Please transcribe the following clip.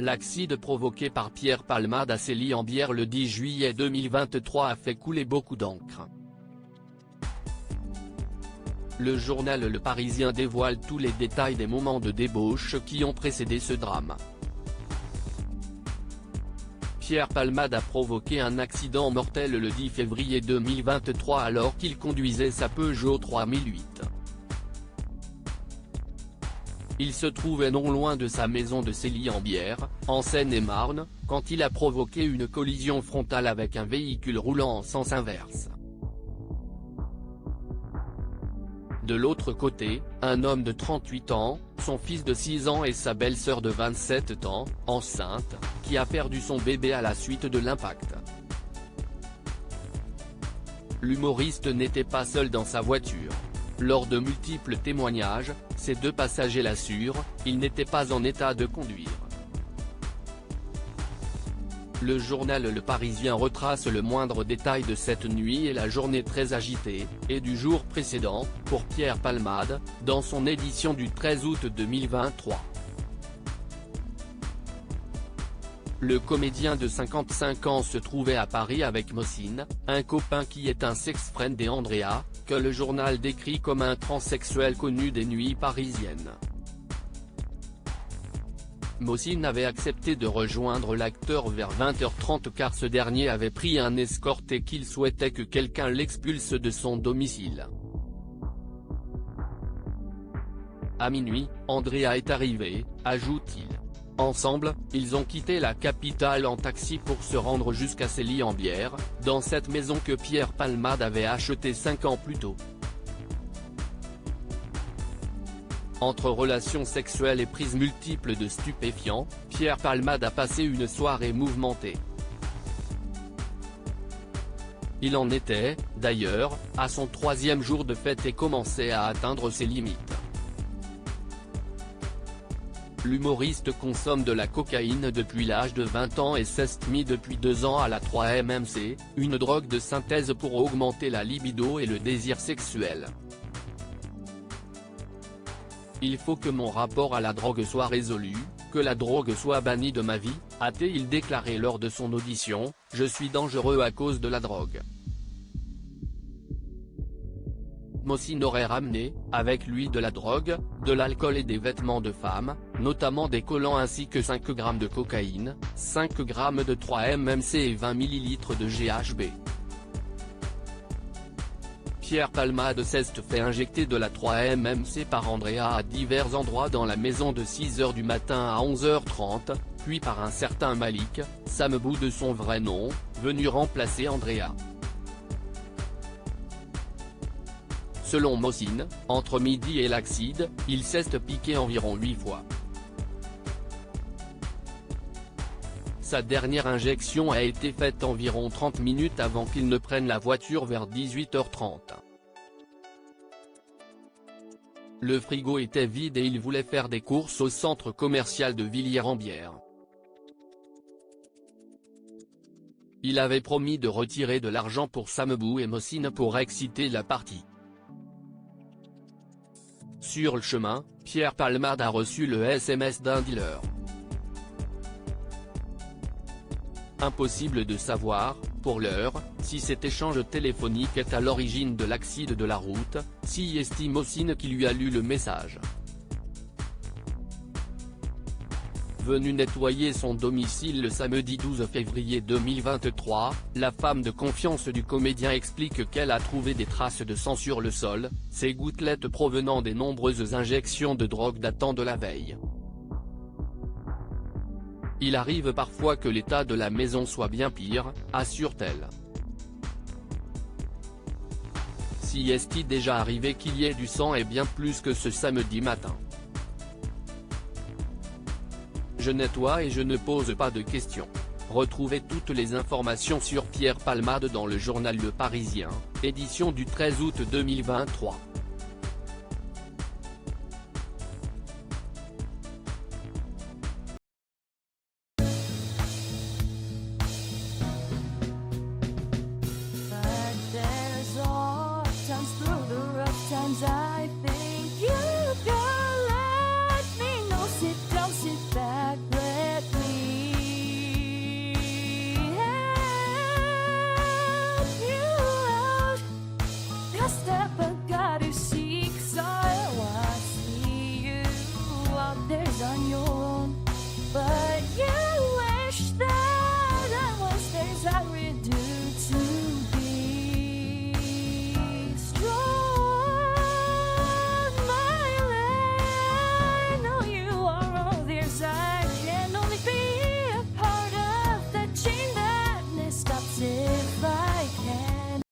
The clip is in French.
L'accident provoqué par Pierre Palmade à Célie-en-Bière le 10 juillet 2023 a fait couler beaucoup d'encre. Le journal Le Parisien dévoile tous les détails des moments de débauche qui ont précédé ce drame. Pierre Palmade a provoqué un accident mortel le 10 février 2023 alors qu'il conduisait sa Peugeot 3008. Il se trouvait non loin de sa maison de Célie-en-Bière, en Seine-et-Marne, quand il a provoqué une collision frontale avec un véhicule roulant en sens inverse. De l'autre côté, un homme de 38 ans, son fils de 6 ans et sa belle-sœur de 27 ans, enceinte, qui a perdu son bébé à la suite de l'impact. L'humoriste n'était pas seul dans sa voiture. Lors de multiples témoignages, ses deux passagers l'assurent, il n'était pas en état de conduire. Le journal Le Parisien retrace le moindre détail de cette nuit et la journée très agitée, et du jour précédent, pour Pierre Palmade, dans son édition du 13 août 2023. Le comédien de 55 ans se trouvait à Paris avec Mossine, un copain qui est un sex-friend et Andrea, que le journal décrit comme un transsexuel connu des nuits parisiennes. Mossine avait accepté de rejoindre l'acteur vers 20h30 car ce dernier avait pris un escort et qu'il souhaitait que quelqu'un l'expulse de son domicile. À minuit, Andrea est arrivée, ajoute-t-il. Ensemble, ils ont quitté la capitale en taxi pour se rendre jusqu'à Célie-en-Bière, dans cette maison que Pierre Palmade avait achetée 5 ans plus tôt. Entre relations sexuelles et prises multiples de stupéfiants, Pierre Palmade a passé une soirée mouvementée. Il en était, d'ailleurs, à son 3e jour de fête et commençait à atteindre ses limites. L'humoriste consomme de la cocaïne depuis l'âge de 20 ans et s'est mis depuis 2 ans à la 3-MMC, une drogue de synthèse pour augmenter la libido et le désir sexuel. Il faut que mon rapport à la drogue soit résolu, que la drogue soit bannie de ma vie, a-t-il déclaré lors de son audition, « Je suis dangereux à cause de la drogue ». Mossine aurait ramené, avec lui de la drogue, de l'alcool et des vêtements de femmes, notamment des collants ainsi que 5 grammes de cocaïne, 5 grammes de 3-MMC et 20 ml de GHB. Pierre Palmade s'est fait injecter de la 3-MMC par Andrea à divers endroits dans la maison de 6h du matin à 11h30, puis par un certain Malik, Samebou de son vrai nom, venu remplacer Andrea. Selon Mossine, entre midi et l'accident, il s'est piqué environ 8 fois. Sa dernière injection a été faite environ 30 minutes avant qu'il ne prenne la voiture vers 18h30. Le frigo était vide et il voulait faire des courses au centre commercial de Villiers-en-Bière. Il avait promis de retirer de l'argent pour Samebou et Mossine pour exciter la partie. Sur le chemin, Pierre Palmade a reçu le SMS d'un dealer. Impossible de savoir, pour l'heure, si cet échange téléphonique est à l'origine de l'accident de la route, si estime Mossine qui lui a lu le message. Venue nettoyer son domicile le samedi 12 février 2023, la femme de confiance du comédien explique qu'elle a trouvé des traces de sang sur le sol, ces gouttelettes provenant des nombreuses injections de drogue datant de la veille. Il arrive parfois que l'état de la maison soit bien pire, assure-t-elle. Si est-il déjà arrivé qu'il y ait du sang et bien plus que ce samedi matin. Je nettoie et je ne pose pas de questions. Retrouvez toutes les informations sur Pierre Palmade dans le journal Le Parisien, édition du 13 août 2023. But there's all times through the rough times I think you